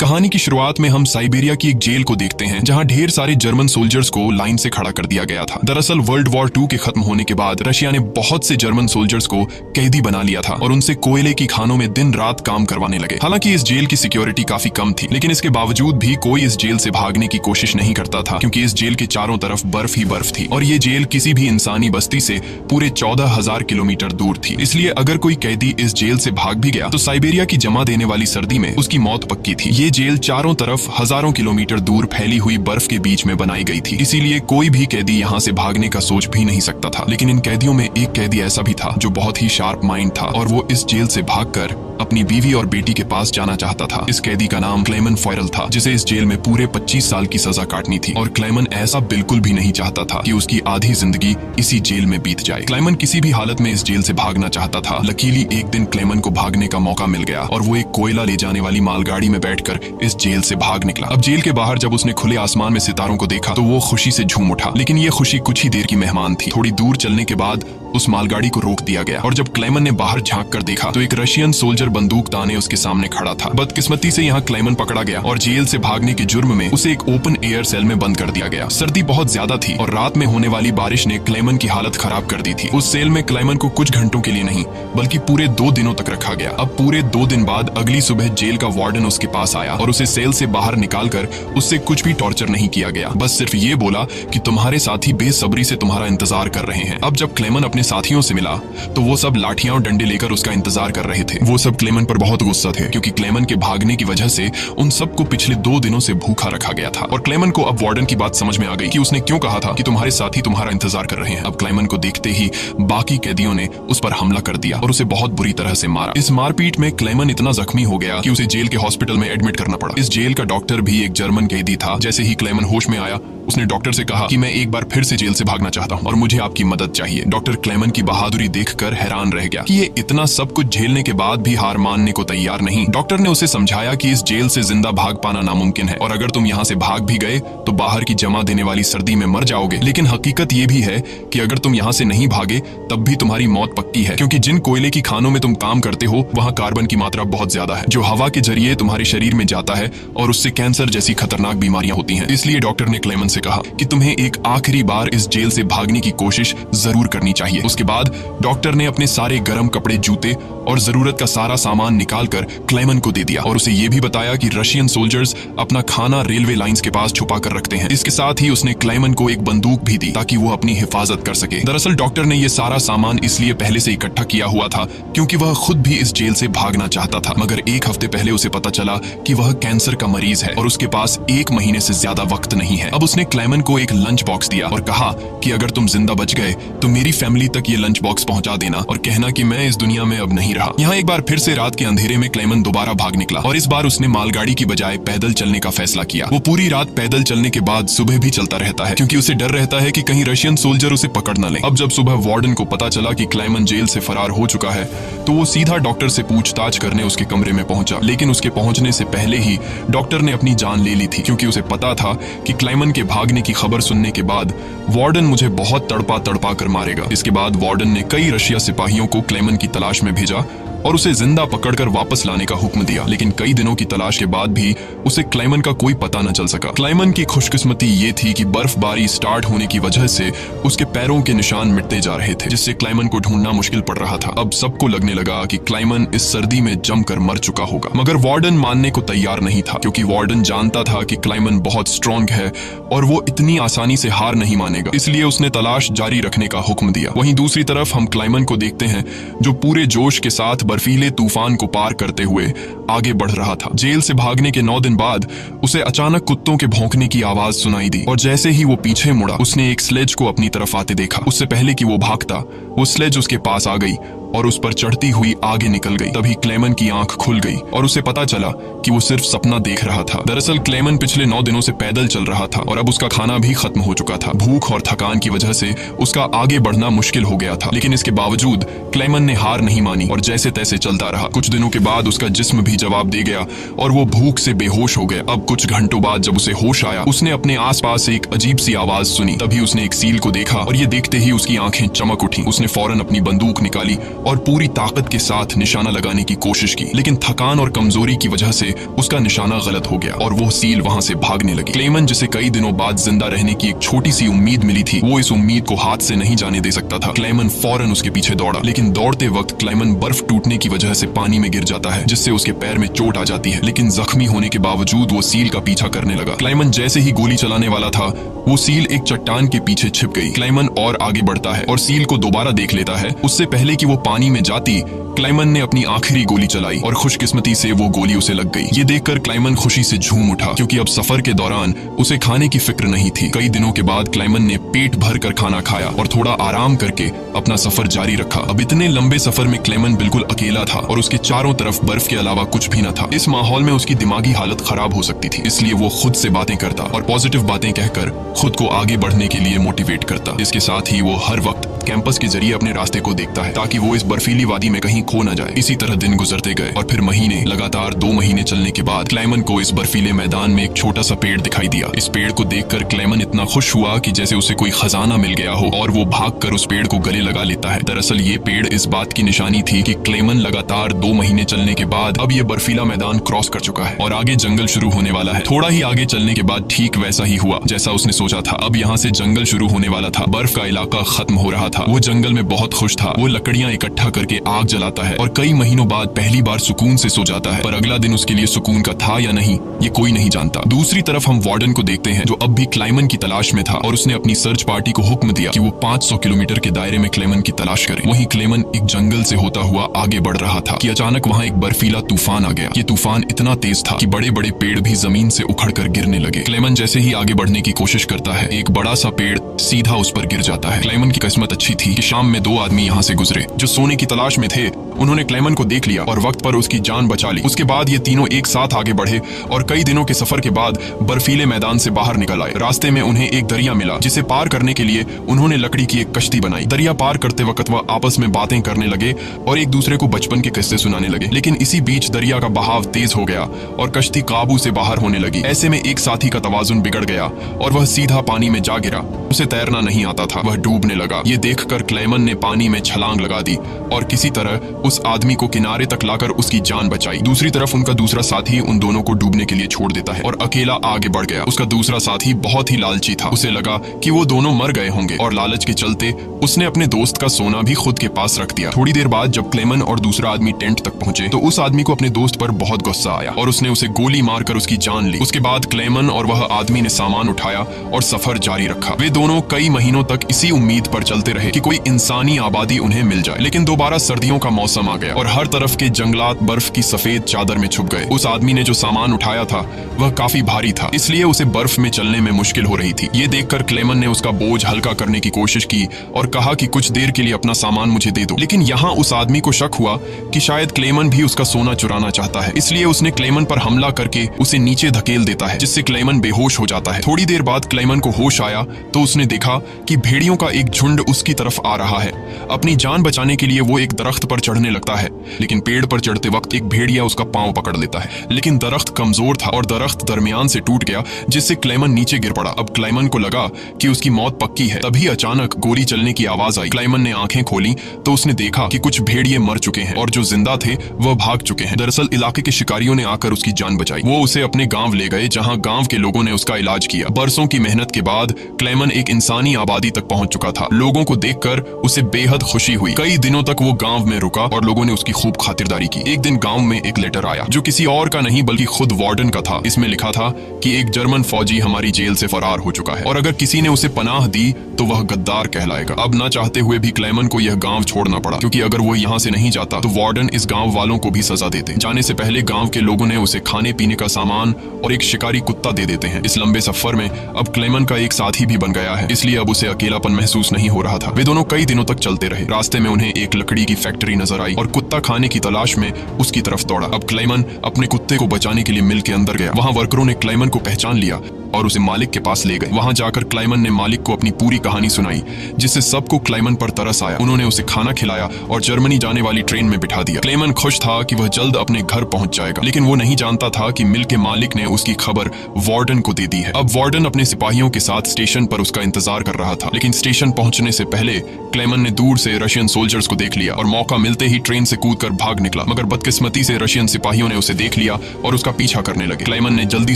कहानी की शुरुआत में हम साइबेरिया की एक जेल को देखते हैं जहां ढेर सारे जर्मन सोल्जर्स को लाइन से खड़ा कर दिया गया था। दरअसल वर्ल्ड वॉर 2 के खत्म होने के बाद रशिया ने बहुत से जर्मन सोल्जर्स को कैदी बना लिया था और उनसे कोयले की खानों में दिन रात काम करवाने लगे। हालांकि इस जेल की सिक्योरिटी काफी कम थी, लेकिन इसके बावजूद भी कोई इस जेल से भागने की कोशिश नहीं करता था क्योंकि इस जेल के चारों तरफ बर्फ ही बर्फ थी और ये जेल किसी भी इंसानी बस्ती से पूरे 14,000 किलोमीटर दूर थी। इसलिए अगर कोई कैदी इस जेल से भाग भी गया तो साइबेरिया की जमा देने वाली सर्दी में उसकी मौत पक्की थी। ये जेल चारों तरफ हजारों किलोमीटर दूर फैली हुई बर्फ के बीच में बनाई गई थी, इसीलिए कोई भी कैदी यहाँ से भागने का सोच भी नहीं सकता था। लेकिन इन कैदियों में एक कैदी ऐसा भी था जो बहुत ही शार्प माइंड था और वो इस जेल से भागकर अपनी बीवी और बेटी के पास जाना चाहता था। इस कैदी का नाम क्लेमन फॉयरल था, जिसे इस जेल में पूरे 25 साल की सजा काटनी थी और क्लेमन ऐसा बिल्कुल भी नहीं चाहता था कि उसकी आधी जिंदगी इसी जेल में बीत जाए। क्लेमन किसी भी हालत में इस जेल से भागना चाहता था। लकीली एक दिन क्लेमन को भागने का मौका मिल गया और वो एक कोयला ले जाने वाली मालगाड़ी में बैठकर इस जेल से भाग निकला। अब जेल के बाहर जब उसने खुले आसमान में सितारों को देखा तो वो खुशी से झूम उठा, लेकिन ये खुशी कुछ ही देर की मेहमान थी। थोड़ी दूर चलने के बाद उस मालगाड़ी को रोक दिया गया और जब क्लेमन ने बाहर झांक कर देखा तो एक रशियन सोल्जर बंदूक ताने उसके सामने खड़ा था। बदकिस्मती से यहाँ क्लेमन पकड़ा गया और जेल से भागने के जुर्म में उसे एक ओपन एयर सेल में बंद कर दिया गया। सर्दी बहुत ज्यादा थी और रात में होने वाली बारिश ने क्लेमन की हालत खराब कर दी थी। उस सेल में क्लेमन को कुछ घंटों के लिए नहीं बल्कि पूरे 2 दिनों तक रखा गया। अब पूरे 2 दिन बाद अगली सुबह जेल का वार्डन उसके पास आया और उसे सेल से बाहर निकालकर उससे कुछ भी टॉर्चर नहीं किया गया, बस सिर्फ ये बोला कि तुम्हारे साथी बेसब्री से तुम्हारा इंतजार कर रहे हैं। अब जब क्लेमन अपने साथियों से मिला तो वो सब लाठियां और डंडे लेकर उसका इंतजार कर रहे थे। वो सब क्लेमन पर बहुत गुस्सा थे क्योंकि क्लेमन के भागने की वजह से उन सबको पिछले 2 दिनों से भूखा रखा गया था और क्लेमन को अब वार्डन की बात समझ में आ गई कि उसने क्यों कहा था कि तुम्हारे साथी तुम्हारा इंतजार कर रहे हैं। अब क्लेमन को देखते ही बाकी कैदियों ने उस पर हमला कर दिया और उसे बहुत बुरी तरह से मारा। इस मारपीट में क्लेमन इतना जख्मी हो गया कि उसे जेल के हॉस्पिटल में एडमिट करना पड़ा। इस जेल का डॉक्टर भी एक जर्मन कैदी था। जैसे ही क्लेमन होश में आया उसने डॉक्टर से कहा कि मैं एक बार फिर से जेल से भागना चाहता हूं और मुझे आपकी मदद चाहिए। डॉक्टर क्लेमन की बहादुरी देखकर हैरान रह गया कि ये इतना सब कुछ झेलने के बाद भी हार मानने को तैयार नहीं। डॉक्टर ने उसे समझाया कि इस जेल से जिंदा भाग पाना नामुमकिन है और अगर तुम यहाँ से भाग भी गए तो बाहर की जमा देने वाली सर्दी में मर जाओगे। लेकिन हकीकत ये भी है कि अगर तुम यहाँ से नहीं भागे तब भी तुम्हारी मौत पक्की है, क्योंकि जिन कोयले की खानों में तुम काम करते हो वहाँ कार्बन की मात्रा बहुत ज्यादा है जो हवा के जरिए तुम्हारे शरीर में जाता है और उससे कैंसर जैसी खतरनाक बीमारियां होती हैं। इसलिए डॉक्टर ने क्लेमन से कहा कि तुम्हें एक आखिरी बार इस जेल से भागने की कोशिश जरूर करनी चाहिए। उसके बाद डॉक्टर ने अपने सारे गर्म कपड़े, जूते और जरूरत का सारा सामान निकालकर क्लेमन को दे दिया और उसे ये भी बताया कि रशियन सोल्जर्स अपना खाना रेलवे लाइंस के पास छुपा कर रखते हैं। इसके साथ ही उसने क्लेमन को एक बंदूक भी दी ताकि वो अपनी हिफाजत कर सके। दरअसल डॉक्टर ने ये सारा सामान इसलिए पहले से इकट्ठा किया हुआ था क्योंकि वह खुद भी इस जेल से भागना चाहता था, मगर 1 हफ्ते पहले उसे पता चला कि वह कैंसर का मरीज है और उसके पास 1 महीने से ज्यादा वक्त नहीं है। अब उसने क्लेमन को एक लंच बॉक्स दिया और कहा कि अगर तुम जिंदा बच गए तो मेरी फैमिली तक ये लंच बॉक्स पहुंचा देना और कहना कि मैं इस दुनिया में अब नहीं रहा। यहाँ एक बार फिर से रात के अंधेरे में क्लेमन दोबारा भाग निकला और इस बार उसने मालगाड़ी की बजाय पैदल चलने का फैसला किया। वो पूरी रात पैदल चलने के बाद सुबह भी चलता रहता है क्योंकि उसे डर रहता है कि कहीं रशियन सोल्जर उसे पकड़ न ले। अब जब सुबह वार्डन को पता चला कि क्लेमन जेल से फरार हो चुका है तो वो सीधा डॉक्टर से पूछताछ करने उसके कमरे में पहुंचा, लेकिन उसके पहुंचने से पहले ही डॉक्टर ने अपनी जान ले ली थी क्योंकि उसे पता था कि क्लेमन के भागने की खबर सुनने के बाद वार्डन मुझे बहुत तड़पा कर मारेगा। इसके बाद वार्डन ने कई रशिया सिपाहियों को क्लेमन की तलाश में भेजा और उसे जिंदा पकड़कर वापस लाने का हुक्म दिया, लेकिन कई दिनों की तलाश के बाद भी उसे क्लेमन का कोई पता न चल सका। क्लेमन की खुशकिस्मती ये थी कि बर्फबारी स्टार्ट होने की वजह से उसके पैरों के निशान मिटते जा रहे थे, जिससे क्लेमन को ढूंढना मुश्किल पड़ रहा था। अब सबको लगने लगा कि क्लेमन इस सर्दी में जमकर मर चुका होगा, मगर वार्डन मानने को तैयार नहीं था क्योंकि वार्डन जानता था कि क्लेमन बहुत स्ट्रॉन्ग है और वो इतनी आसानी से हार नहीं मानेगा, इसलिए उसने तलाश जारी रखने का हुक्म दिया। वहीं दूसरी तरफ हम क्लेमन को देखते हैं जो पूरे जोश के साथ बर्फीले तूफान को पार करते हुए आगे बढ़ रहा था। जेल से भागने के 9 दिन बाद उसे अचानक कुत्तों के भौंकने की आवाज सुनाई दी और जैसे ही वो पीछे मुड़ा उसने एक स्लेज को अपनी तरफ आते देखा। उससे पहले कि वो भागता वो स्लेज उसके पास आ गई और उस पर चढ़ती हुई आगे निकल गई। तभी क्लेमन की आंख खुल गई और उसे पता चला कि वो सिर्फ सपना देख रहा था। दरअसल क्लेमन पिछले 9 दिनों से पैदल चल रहा था और अब उसका खाना भी खत्म हो चुका था। भूख और थकान की वजह से उसका आगे बढ़ना मुश्किल हो गया था, लेकिन इसके बावजूद क्लेमन ने हार नहीं मानी और जैसे तैसे चलता रहा। कुछ दिनों के बाद उसका जिस्म भी जवाब दे गया और वो भूख से बेहोश हो गया। अब कुछ घंटों बाद जब उसे होश आया उसने अपने आसपास एक अजीब सी आवाज सुनी। तभी उसने एक सील को देखा और ये देखते ही उसकी आंखें चमक उठी। उसने फौरन अपनी बंदूक निकाली और पूरी ताकत के साथ निशाना लगाने की कोशिश की, लेकिन थकान और कमजोरी की वजह से उसका निशाना गलत हो गया और वो सील वहां से भागने लगी। क्लेमन, जिसे कई दिनों बाद जिंदा रहने की एक छोटी सी उम्मीद मिली थी, वो इस उम्मीद को हाथ से नहीं जाने दे सकता था। क्लेमन फौरन उसके पीछे दौड़ा, लेकिन दौड़ते वक्त क्लेमन बर्फ टूटने की वजह से पानी में गिर जाता है, जिससे उसके पैर में चोट आ जाती है। लेकिन जख्मी होने के बावजूद वो सील का पीछा करने लगा। क्लेमन जैसे ही गोली चलाने वाला था, वो सील एक चट्टान के पीछे छिप गई। क्लेमन और आगे बढ़ता है और सील को दोबारा देख लेता है। उससे पहले कि वो पानी में जाती, क्लेमन ने अपनी आखिरी गोली चलाई और खुशकिस्मती से वो गोली उसे लग गई। ये देखकर क्लेमन खुशी से झूम उठा, क्योंकि अब सफर के दौरान उसे खाने की फिक्र नहीं थी। कई दिनों के बाद क्लेमन ने पेट भर कर खाना खाया और थोड़ा आराम करके अपना सफर जारी रखा। अब इतने लंबे सफर में क्लेमन बिल्कुल अकेला था और उसके चारों तरफ बर्फ के अलावा कुछ भी न था। इस माहौल में उसकी दिमागी हालत खराब हो सकती थी, इसलिए वो खुद से बातें करता और पॉजिटिव बातें कहकर खुद को आगे बढ़ने के लिए मोटिवेट करता। इसके साथ ही वो हर वक्त कैंपस के जरिए अपने रास्ते को देखता है, ताकि वो इस बर्फीली वादी में कहीं खो न जाए। इसी तरह दिन गुजरते गए और फिर महीने, लगातार 2 महीने चलने के बाद क्लेमन को इस बर्फीले मैदान में एक छोटा सा पेड़ दिखाई दिया। इस पेड़ को देखकर क्लेमन इतना खुश हुआ कि जैसे उसे कोई खजाना मिल गया हो, और वो भागकर उस पेड़ को गले लगा लेता है। दरअसल ये पेड़ इस बात की निशानी थी कि क्लेमन लगातार 2 महीने चलने के बाद अब ये बर्फीला मैदान क्रॉस कर चुका है और आगे जंगल शुरू होने वाला है। थोड़ा ही आगे चलने के बाद ठीक वैसा ही हुआ जैसा उसने सोचा था। अब यहाँ से जंगल शुरू होने वाला था। बर्फ का इलाका खत्म हो रहा था। वो जंगल में बहुत खुश था। वो लकड़ियां इकट्ठा करके आग जलाता है और कई महीनों बाद पहली बार सुकून से सो जाता है। पर अगला दिन उसके लिए सुकून का था या नहीं, ये कोई नहीं जानता। दूसरी तरफ हम वार्डन को देखते हैं, जो अब भी क्लेमन की तलाश में था और उसने अपनी सर्च पार्टी को हुक्म दिया कि वो 500 किलोमीटर के दायरे में क्लेमन की तलाश करे। वहीं क्लेमन एक जंगल से होता हुआ आगे बढ़ रहा था कि अचानक वहां एक बर्फीला तूफान आ गया। ये तूफान इतना तेज था कि बड़े बड़े पेड़ भी जमीन से उखड़कर गिरने लगे। क्लेमन जैसे ही आगे बढ़ने की कोशिश करता है, एक बड़ा सा पेड़ सीधा उस पर गिर जाता है। क्लेमन की किस्मत अच्छी थी कि शाम में 2 आदमी यहाँ से गुजरे जो सोने की तलाश में थे। उन्होंने क्लेमन को देख लिया और वक्त पर उसकी जान बचा ली। उसके बाद ये तीनों एक साथ आगे बढ़े और कई दिनों के सफर के बाद बर्फीले मैदान से बाहर निकल आए। रास्ते में उन्हें एक दरिया मिला, जिसे पार करने के लिए उन्होंने लकड़ी की एक कश्ती बनाई। दरिया पार करते वक्त वह आपस में बातें करने लगे और एक दूसरे को बचपन के किस्से सुनाने लगे। लेकिन इसी बीच दरिया का बहाव तेज हो गया और कश्ती काबू से बाहर होने लगी। ऐसे में एक साथी का तवाजुन बिगड़ गया और वह सीधा पानी में जा गिरा। उसे तैरना नहीं आता था, वह डूबने लगा। ये देखकर क्लेमन ने पानी में छलांग लगा दी और किसी तरह उस आदमी को किनारे तक लाकर उसकी जान बचाई। दूसरी तरफ उनका दूसरा साथी उन दोनों को डूबने के लिए छोड़ देता है और अकेला आगे बढ़ गया। उसका दूसरा साथी बहुत ही लालची था। उसे लगा कि वो दोनों मर गए होंगे और लालच के चलते उसने अपने दोस्त का सोना भी खुद के पास रख दिया। थोड़ी देर बाद जब क्लेमन और दूसरा आदमी टेंट तक पहुंचे तो उस आदमी को अपने दोस्त पर बहुत गुस्सा आया और उसने उसे गोली मारकर उसकी जान ली। उसके बाद क्लेमन और वह आदमी ने सामान उठाया और सफर जारी रखा। वे दोनों कई महीनों तक इसी उम्मीद पर चलते रहे कि कोई इंसानी आबादी उन्हें मिल जाए। लेकिन दोबारा सर्दियों का मौसम आ गया और हर तरफ के जंगलात बर्फ की सफेद चादर में छुप गए। उस आदमी ने जो सामान उठाया था वह काफी भारी था, इसलिए उसे बर्फ में चलने में मुश्किल हो रही थी। ये देखकर क्लेमन ने उसका बोझ हल्का करने की कोशिश की और कहा कि कुछ देर के लिए अपना सामान मुझे दे दो। लेकिन यहाँ उस आदमी को शक हुआ कि शायद क्लेमन भी उसका सोना चुराना चाहता है, इसलिए उसने क्लेमन पर हमला करके उसे नीचे धकेल देता है, जिससे क्लेमन बेहोश हो जाता है। थोड़ी देर बाद क्लेमन को होश आया तो उसने देखा कि भेड़ियों का एक झुंड उसकी तरफ आ रहा है। अपनी जान बचाने के लिए वो एक दरख्त पर चढ़ने लगता है, लेकिन पेड़ पर चढ़ते वक्त एक भेड़िया उसका पांव पकड़ लेता है। लेकिन दरख्त कमजोर था और दरख्त दरमियान से टूट गया, जिससे क्लेमन नीचे गिर पड़ा। अब क्लेमन को लगा कि उसकी मौत पक्की है। तभी अचानक गोली चलने की आवाज आई। क्लेमन ने आंखें खोली तो उसने देखा कि कुछ भेड़िए मर चुके हैं और जो जिंदा थे वह भाग चुके हैं। दरअसल इलाके के शिकारियों ने आकर उसकी जान बचाई। वो उसे अपने गांव ले गए, जहां गांव के लोगों ने उसका इलाज किया। बरसों की मेहनत के बाद क्लेमन एक इंसानी आबादी तक पहुंच चुका था। लोगों को देखकर उसे बेहद खुशी हुई। कई दिनों तक वो गांव में रुका और लोगों ने उसकी खूब खातिरदारी की। एक दिन गांव में एक लेटर आया जो किसी और का नहीं बल्कि खुद वार्डन का था। इसमें लिखा था कि एक जर्मन फौजी हमारी जेल से फरार हो चुका है और अगर किसी ने उसे पनाह दी तो वह गद्दार कहलाएगा। अब ना चाहते हुए भी क्लेमन को यह गांव छोड़ना पड़ा, क्योंकि अगर वो यहाँ से नहीं जाता तो वार्डन इस गांव वालों को भी सजा देते। जाने से पहले गांव के लोगों ने उसे खाने पीने का सामान और एक शिकारी कुत्ता दे देते हैं। इस लंबे सफर में अब क्लेमन का एक साथी भी बन गया है, इसलिए अब उसे अकेलापन महसूस नहीं हो रहा था। वे दोनों कई दिनों तक चलते रहे। रास्ते में उन्हें एक लकड़ी की फैक्ट्री नजर आई और कुत्ता खाने की तलाश में उसकी तरफ दौड़ा। अब क्लेमन अपने कुत्ते को बचाने के लिए मिल के अंदर गया। वहां वर्करों ने क्लेमन को पहचान लिया और उसे मालिक के पास ले गए। वहां जाकर क्लाइमन ने मालिक को अपनी पूरी कहानी सुनाई, जिससे सबको क्लाइमन पर तरस आया। उन्होंने उसे खाना खिलाया और जर्मनी जाने वाली ट्रेन में बिठा दिया। क्लाइमन खुश था कि वह जल्द अपने घर पहुंच जाएगा, लेकिन वो नहीं जानता था कि मिल के मालिक ने उसकी खबर वार्डन को दे दी है। अब वार्डन अपने सिपाहियों के साथ स्टेशन पर उसका इंतजार कर रहा था, लेकिन स्टेशन पहुंचने से पहले क्लाइमन ने दूर से रशियन सोल्जर्स को देख लिया और मौका मिलते ही ट्रेन से कूदकर भाग निकला। मगर बदकिस्मती से रशियन सिपाहियों ने उसे देख लिया और उसका पीछा करने लगे। क्लाइमन ने जल्दी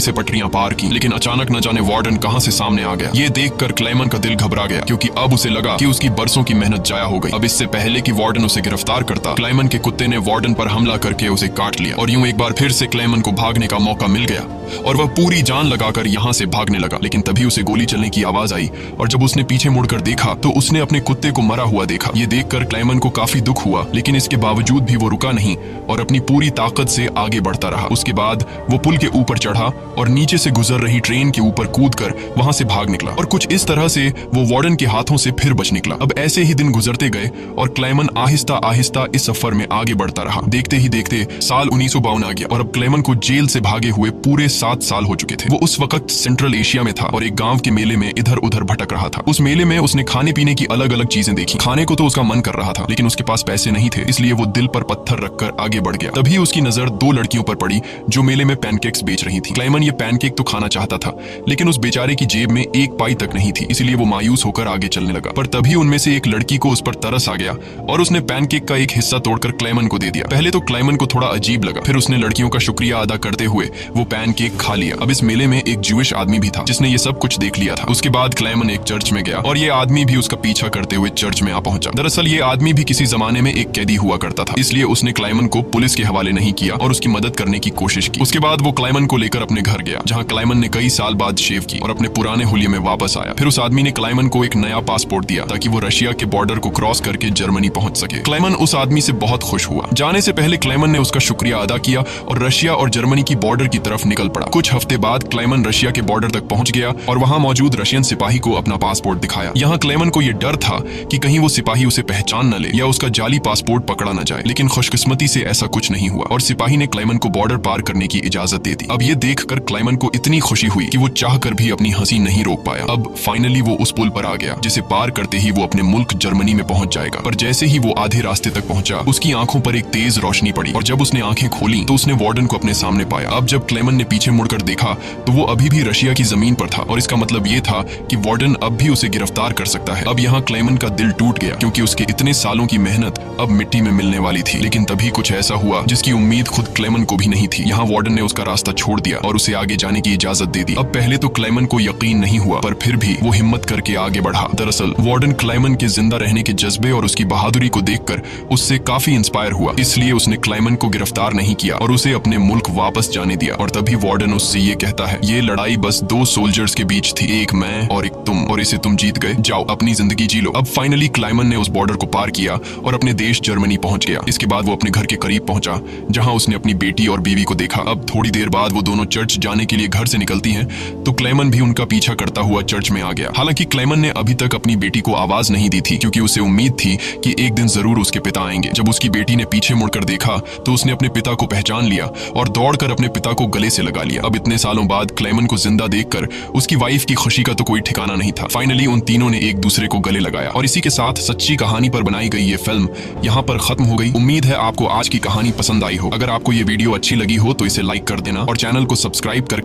से पटरियां पार की, लेकिन अचानक न जाने वार्डन कहां से सामने आ गया। ये देखकर क्लाइमन का दिल घबरा गया, क्योंकि अब उसे लगा कि उसकी बरसों की मेहनत जाया हो गई। अब इससे पहले कि वार्डन उसे गिरफ्तार करता, क्लाइमन के कुत्ते ने वार्डन पर हमला करके उसे काट लिया और यूं एक बार फिर से क्लाइमन को भागने का मौका मिल गया और वह पूरी जान लगाकर यहाँ से भागने लगा। लेकिन तभी उसे गोली चलने की आवाज आई और जब उसने पीछे मुड़कर देखा तो उसने अपने कुत्ते को मरा हुआ देखा। ये देखकर क्लाइमन को काफी दुख हुआ, लेकिन इसके बावजूद भी वो रुका नहीं और अपनी पूरी ताकत से आगे बढ़ता रहा। उसके बाद वो पुल के ऊपर चढ़ा और नीचे से गुजर रही ट्रेन के ऊपर कूदकर वहां से भाग निकला और कुछ इस तरह से वो वार्डन के हाथों से फिर बच निकला। अब ऐसे ही दिन गुजरते गए और क्लाइमन आहिस्ता आहिस्ता इस सफर में आगे बढ़ता रहा। देखते ही देखते साल 1952 आ गया और अब क्लाइमन को जेल से भागे हुए पूरे 7 साल हो चुके थे। वो उस वक्त सेंट्रल एशिया में था और एक गांव के मेले में इधर उधर भटक रहा था। उस मेले में उसने खाने पीने की अलग अलग चीजें देखी। खाने को तो उसका मन कर रहा था, लेकिन उसके पास पैसे नहीं थे, इसलिए वो दिल पर पत्थर रखकर आगे बढ़ गया। तभी उसकी नजर 2 लड़कियों पर पड़ी जो मेले में पैनकेक्स बेच रही थी। क्लाइमन ये पैनकेक तो खाना चाहता था, लेकिन उस बेचारे की जेब में 1 पाई तक नहीं थी, इसलिए वो मायूस होकर आगे चलने लगा। पर तभी उनमें से एक लड़की को उस पर तरस आ गया और उसने पैनकेक का एक हिस्सा तोड़कर क्लाइमन को दे दिया। पहले तो क्लाइमन को थोड़ा अजीब लगा, फिर उसने लड़कियों का शुक्रिया अदा करते हुए वो पैनकेक खा लिया। अब इस मेले में एक ज्यूइश आदमी भी था जिसने ये सब कुछ देख लिया था। उसके बाद क्लाइमन एक चर्च में गया और ये आदमी भी उसका पीछा करते हुए चर्च में आ पहुंचा। दरअसल ये आदमी भी किसी जमाने में एक कैदी हुआ करता था, इसलिए उसने क्लाइमन को पुलिस के हवाले नहीं किया और उसकी मदद करने की कोशिश की। उसके बाद वो क्लाइमन को लेकर अपने घर गया, जहाँ क्लाइमन ने कई साल बाद शेव की और अपने पुराने हुलिये में वापस आया। फिर उस आदमी ने क्लाइमन को एक नया पासपोर्ट दिया ताकि वो रशिया के बॉर्डर को क्रॉस करके जर्मनी पहुंच सके। क्लाइमन उस आदमी से बहुत खुश हुआ। जाने से पहले क्लाइमन ने उसका शुक्रिया अदा किया और रशिया और जर्मनी की बॉर्डर की तरफ निकल पड़ा। कुछ हफ्ते बाद क्लाइमन रशिया के बॉर्डर तक पहुंच गया और वहां मौजूद रशियन सिपाही को अपना पासपोर्ट दिखाया। यहाँ क्लाइमन को यह डर था कि कहीं वो सिपाही उसे पहचान न ले या उसका जाली पासपोर्ट पकड़ा न जाए, लेकिन खुशकिस्मती से ऐसा कुछ नहीं हुआ और सिपाही ने क्लाइमन को बॉर्डर पार करने की इजाजत दे दी। अब ये देखकर क्लाइमन को इतनी खुशी हुई कि वो चाहकर भी अपनी हंसी नहीं रोक पाया। अब फाइनली वो उस पुल पर आ गया जिसे पार करते ही वो अपने मुल्क जर्मनी में पहुंच जाएगा। पर जैसे ही वो आधे रास्ते तक पहुंचा, उसकी आंखों पर एक तेज रोशनी पड़ी और जब उसने आंखें खोली तो उसने वार्डन को अपने सामने पाया। अब जब क्लाइमन ने पीछे मुड़कर देखा तो वो अभी भी रशिया की जमीन पर था और इसका मतलब ये था कि वार्डन अब भी उसे गिरफ्तार कर सकता है। अब यहाँ क्लाइमन का दिल टूट गया, क्योंकि उसके इतने सालों की मेहनत अब मिट्टी में मिलने वाली थी। लेकिन तभी कुछ ऐसा हुआ जिसकी उम्मीद खुद क्लाइमन को भी नहीं थी। यहाँ वार्डन ने उसका रास्ता छोड़ दिया और उसे आगे जाने की इजाजत दे दी। अब पहले तो क्लाइमन को यकीन नहीं हुआ, पर फिर भी वो हिम्मत करके आगे बढ़ा। दरअसल वार्डन क्लाइमन के जिंदा रहने के जज्बे और उसकी बहादुरी को देखकर उससे काफी इंस्पायर हुआ, इसलिए उसने क्लाइमन को गिरफ्तार नहीं किया और उसे अपने मुल्क वापस जाने दिया। और तभी वार्डन उससे ये कहता है, ये लड़ाई बस 2 सोल्जर्स के बीच थी, एक मैं और एक तुम, और इसे तुम जीत गए। जाओ अपनी जिंदगी जी लो। अब फाइनली क्लाइमन ने उस बॉर्डर को पार किया और अपने देश जर्मनी पहुंच गया। इसके बाद वो अपने घर के करीब पहुंचा, जहां उसने अपनी बेटी और बीवी को देखा। अब थोड़ी देर बाद वो दोनों चर्च जाने के लिए घर से निकलती हैं, तो क्लाइमन भी उनका पीछा करता हुआ चर्च में आ गया। हालांकि क्लाइमन ने अभी तक अपनी बेटी को आवाज नहीं दी थी, क्योंकि उसे उम्मीद थी कि एक दिन जरूर उसके पिता आएंगे। जब उसकी बेटी ने पीछे मुड़कर देखा तो उसने अपने पिता को पहचान लिया और दौड़कर अपने पिता को गले से लगा लिया। अब इतने सालों बाद क्लाइमन को जिंदा देखकर उसकी वाइफ की खुशी का तो कोई ठिकाना नहीं था। फाइनली उन तीनों ने एक दूसरे को गले लगाया और इसी के साथ सच्ची कहानी पर बनाई गई ये फिल्म यहाँ पर खत्म हो गई। उम्मीद है आपको आज की कहानी पसंद आई हो। अगर आपको ये वीडियो अच्छी लगी हो तो इसे लाइक कर देना और चैनल को सब्सक्राइब कर